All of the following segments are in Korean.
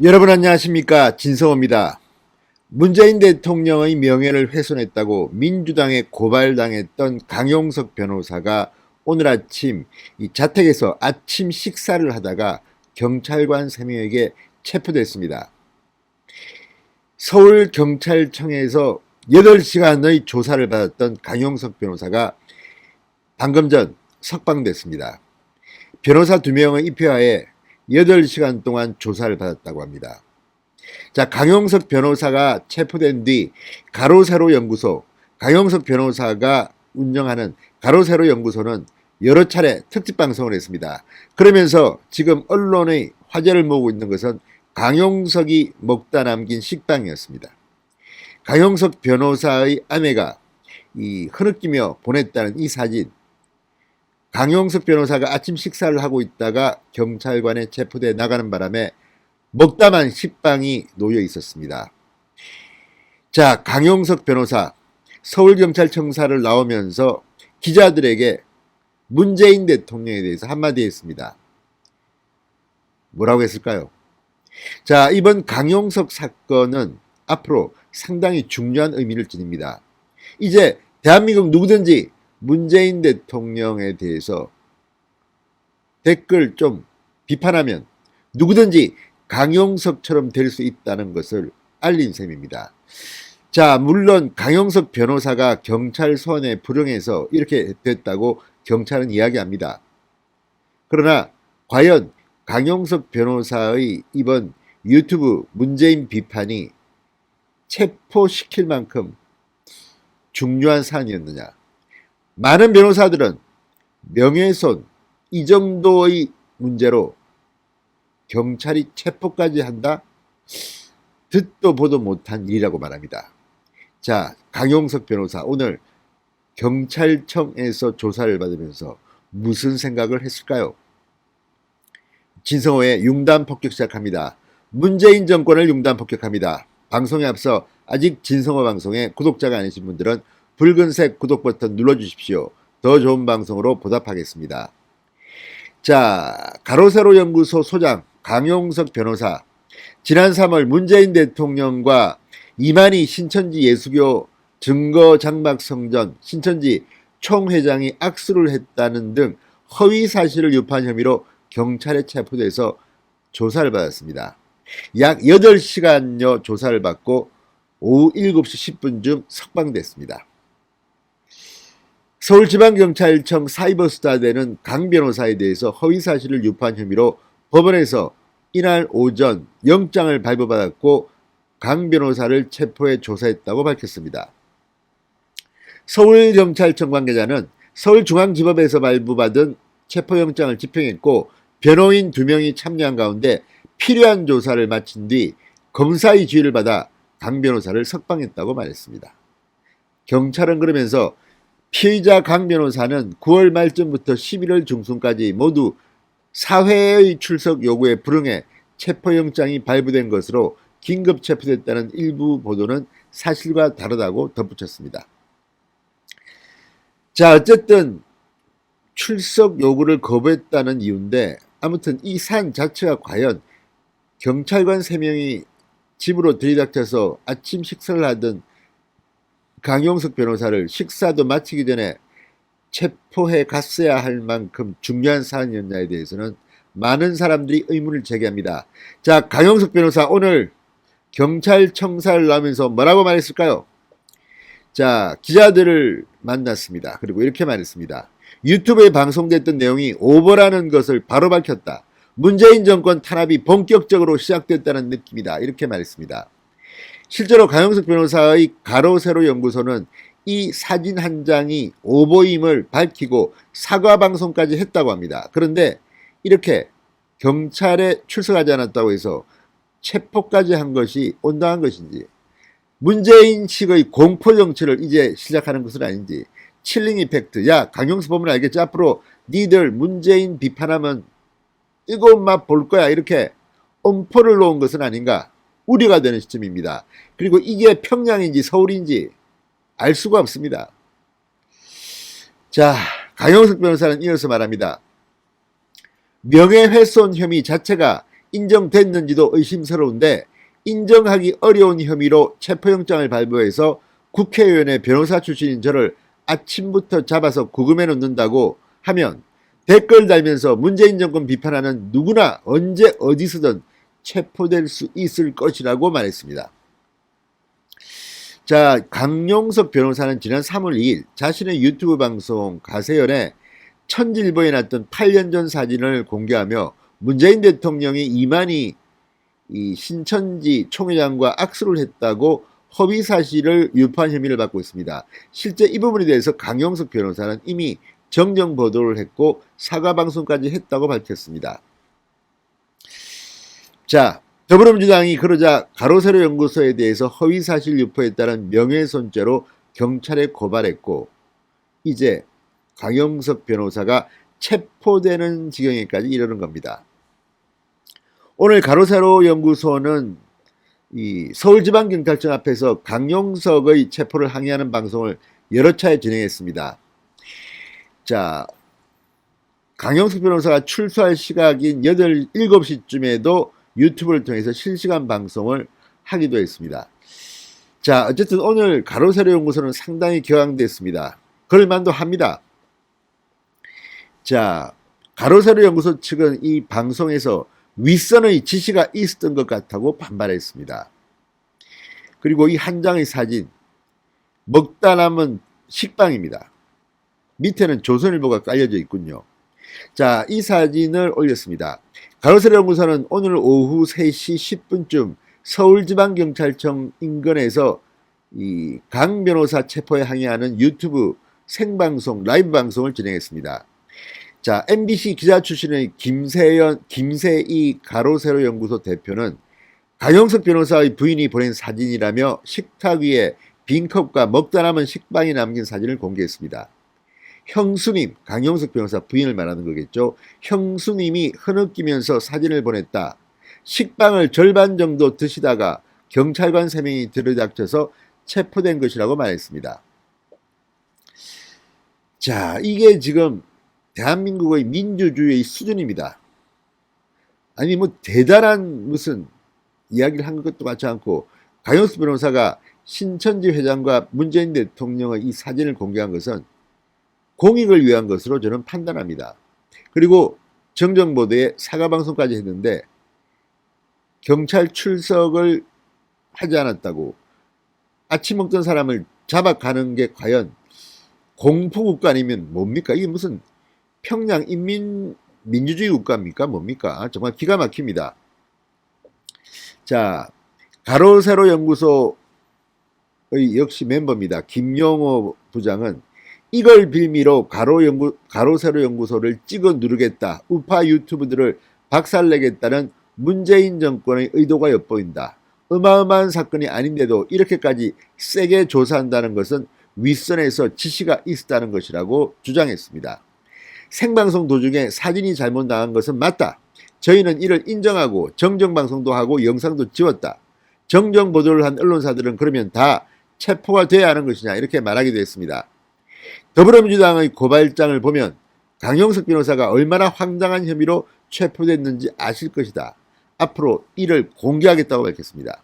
여러분 안녕하십니까, 진성호입니다. 문재인 대통령의 명예를 훼손했다고 민주당에 고발당했던 강용석 변호사가 오늘 아침 이 자택에서 아침 식사를 하다가 경찰관 3명에게 체포됐습니다. 서울경찰청에서 8시간의 조사를 받았던 강용석 변호사가 방금 전 석방됐습니다. 변호사 2명의 입회하에 8시간 동안 조사를 받았다고 합니다. 자, 강용석 변호사가 체포된 뒤 가로세로 연구소, 강용석 변호사가 운영하는 가로세로 연구소는 여러 차례 특집 방송을 했습니다. 그러면서 지금 언론의 화제를 모으고 있는 것은 강용석이 먹다 남긴 식빵이었습니다. 강용석 변호사의 아내가 흐느끼며 보냈다는 이 사진, 강용석 변호사가 아침 식사를 하고 있다가 경찰관에 체포돼 나가는 바람에 먹다만 식빵이 놓여 있었습니다. 자, 강용석 변호사 서울경찰청사를 나오면서 기자들에게 문재인 대통령에 대해서 한마디 했습니다. 뭐라고 했을까요? 자, 이번 강용석 사건은 앞으로 상당히 중요한 의미를 지닙니다. 이제 대한민국 누구든지 문재인 대통령에 대해서 댓글 좀 비판하면 누구든지 강용석처럼 될 수 있다는 것을 알린 셈입니다. 자, 물론 강용석 변호사가 경찰 소환에 불응해서 이렇게 됐다고 경찰은 이야기합니다. 그러나 과연 강용석 변호사의 이번 유튜브 문재인 비판이 체포시킬 만큼 중요한 사안이었느냐? 많은 변호사들은 명예훼손 이 정도의 문제로 경찰이 체포까지 한다? 듣도 보도 못한 일이라고 말합니다. 자, 강용석 변호사 오늘 경찰청에서 조사를 받으면서 무슨 생각을 했을까요? 진성호의 융단 폭격 시작합니다. 문재인 정권을 융단 폭격합니다. 방송에 앞서 아직 진성호 방송에 구독자가 아니신 분들은 붉은색 구독 버튼 눌러주십시오. 더 좋은 방송으로 보답하겠습니다. 자, 가로세로 연구소 소장 강용석 변호사, 지난 3월 문재인 대통령과 이만희 신천지 예수교 증거장막성전 신천지 총회장이 악수를 했다는 등 허위 사실을 유포한 혐의로 경찰에 체포돼서 조사를 받았습니다. 약 8시간여 조사를 받고 오후 7시 10분쯤 석방됐습니다. 서울지방경찰청 사이버수사대는 강 변호사에 대해서 허위사실을 유포한 혐의로 법원에서 이날 오전 영장을 발부받았고 강 변호사를 체포해 조사했다고 밝혔습니다. 서울경찰청 관계자는 서울중앙지법에서 발부받은 체포영장을 집행했고 변호인 2명이 참여한 가운데 필요한 조사를 마친 뒤 검사의 지휘를 받아 강 변호사를 석방했다고 말했습니다. 경찰은 그러면서 피의자 강 변호사는 9월 말쯤부터 11월 중순까지 모두 사회의 출석 요구에 불응해 체포영장이 발부된 것으로 긴급 체포됐다는 일부 보도는 사실과 다르다고 덧붙였습니다. 자, 어쨌든 출석 요구를 거부했다는 이유인데 아무튼 이 사안 자체가 과연 경찰관 3명이 집으로 들이닥쳐서 아침 식사를 하던 강용석 변호사를 식사도 마치기 전에 체포해 갔어야 할 만큼 중요한 사안이었냐에 대해서는 많은 사람들이 의문을 제기합니다. 자, 강용석 변호사 오늘 경찰청사를 나오면서 뭐라고 말했을까요? 자, 기자들을 만났습니다. 그리고 이렇게 말했습니다. 유튜브에 방송됐던 내용이 오버라는 것을 바로 밝혔다. 문재인 정권 탄압이 본격적으로 시작됐다는 느낌이다. 이렇게 말했습니다. 실제로 강용석 변호사의 가로세로 연구소는 이 사진 한 장이 오보임을 밝히고 사과 방송까지 했다고 합니다. 그런데 이렇게 경찰에 출석하지 않았다고 해서 체포까지 한 것이 온당한 것인지, 문재인식의 공포 정치를 이제 시작하는 것은 아닌지, 칠링 이펙트, 야 강용석 보면 알겠지, 앞으로 니들 문재인 비판하면 뜨거운 맛 볼 거야, 이렇게 엄포를 놓은 것은 아닌가 우려가 되는 시점입니다. 그리고 이게 평양인지 서울인지 알 수가 없습니다. 자, 강용석 변호사는 이어서 말합니다. 명예훼손 혐의 자체가 인정됐는지도 의심스러운데 인정하기 어려운 혐의로 체포영장을 발부해서 국회의원의 변호사 출신인 저를 아침부터 잡아서 구금해 놓는다고 하면 댓글 달면서 문재인 정권 비판하는 누구나 언제 어디서든 체포될 수 있을 것이라고 말했습니다. 자, 강용석 변호사는 지난 3월 2일 자신의 유튜브 방송 가세연에 천질보에 났던 8년 전 사진을 공개하며 문재인 대통령이 이만희 신천지 총회장과 악수를 했다고 허위 사실을 유포한 혐의를 받고 있습니다. 실제 이 부분에 대해서 강용석 변호사는 이미 정정 보도를 했고 사과 방송까지 했다고 밝혔습니다. 자, 더불어민주당이 그러자 가로세로 연구소에 대해서 허위 사실 유포에 따른 명예훼손죄로 경찰에 고발했고 이제 강용석 변호사가 체포되는 지경에까지 이르는 겁니다. 오늘 가로세로 연구소는 이 서울지방경찰청 앞에서 강용석의 체포를 항의하는 방송을 여러 차례 진행했습니다. 자, 강용석 변호사가 출소할 시각인 7시쯤에도 유튜브를 통해서 실시간 방송을 하기도 했습니다. 자, 어쨌든 오늘 가로세로 연구소는 상당히 격앙됐습니다. 그럴만도 합니다. 자, 가로세로 연구소 측은 이 방송에서 윗선의 지시가 있었던 것 같다고 반발했습니다. 그리고 이 한 장의 사진, 먹다 남은 식빵입니다. 밑에는 조선일보가 깔려져 있군요. 자, 이 사진을 올렸습니다. 가로세로 연구소는 오늘 오후 3시 10분쯤 서울지방경찰청 인근에서 이 강 변호사 체포에 항의하는 유튜브 생방송, 라이브 방송을 진행했습니다. 자, MBC 기자 출신의 김세희 가로세로 연구소 대표는 강용석 변호사의 부인이 보낸 사진이라며 식탁 위에 빈컵과 먹다 남은 식빵이 남긴 사진을 공개했습니다. 형수님, 강용석 변호사 부인을 말하는 거겠죠. 형수님이 흐느끼면서 사진을 보냈다. 식빵을 절반 정도 드시다가 경찰관 3명이 들이닥쳐서 체포된 것이라고 말했습니다. 자, 이게 지금 대한민국의 민주주의의 수준입니다. 아니 뭐 대단한 무슨 이야기를 한 것도 같지 않고 강용석 변호사가 신천지 회장과 문재인 대통령의 이 사진을 공개한 것은 공익을 위한 것으로 저는 판단합니다. 그리고 정정보도에 사과방송까지 했는데 경찰 출석을 하지 않았다고 아침 먹던 사람을 잡아가는 게 과연 공포국가 아니면 뭡니까? 이게 무슨 평양 민주주의 국가입니까? 뭡니까? 정말 기가 막힙니다. 자, 가로세로 연구소의 역시 멤버입니다. 김용호 부장은 이걸 빌미로 가로세로 연구소를 찍어 누르겠다. 우파 유튜브들을 박살내겠다는 문재인 정권의 의도가 엿보인다. 어마어마한 사건이 아닌데도 이렇게까지 세게 조사한다는 것은 윗선에서 지시가 있었다는 것이라고 주장했습니다. 생방송 도중에 사진이 잘못 나간 것은 맞다. 저희는 이를 인정하고 정정방송도 하고 영상도 지웠다. 정정보도를 한 언론사들은 그러면 다 체포가 돼야 하는 것이냐 이렇게 말하기도 했습니다. 더불어민주당의 고발장을 보면 강용석 변호사가 얼마나 황당한 혐의로 체포됐는지 아실 것이다. 앞으로 이를 공개하겠다고 밝혔습니다.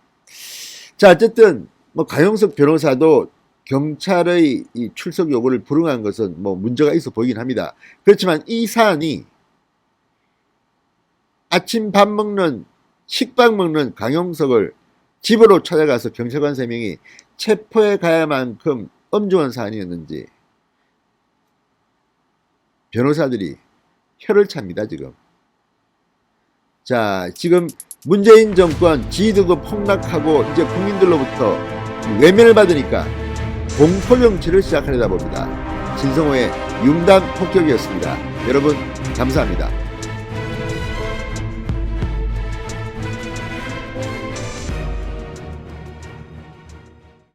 자, 어쨌든 뭐 강용석 변호사도 경찰의 이 출석 요구를 불응한 것은 뭐 문제가 있어 보이긴 합니다. 그렇지만 이 사안이 아침 밥 먹는 식빵 먹는 강용석을 집으로 찾아가서 경찰관 3명이 체포해 가야만큼 엄중한 사안이었는지 변호사들이 혀를 찹니다. 지금. 자, 지금 문재인 정권 지지도가 폭락하고 이제 국민들로부터 외면을 받으니까 공포 정치를 시작하려다 봅니다. 진성호의 융단 폭격이었습니다. 여러분 감사합니다.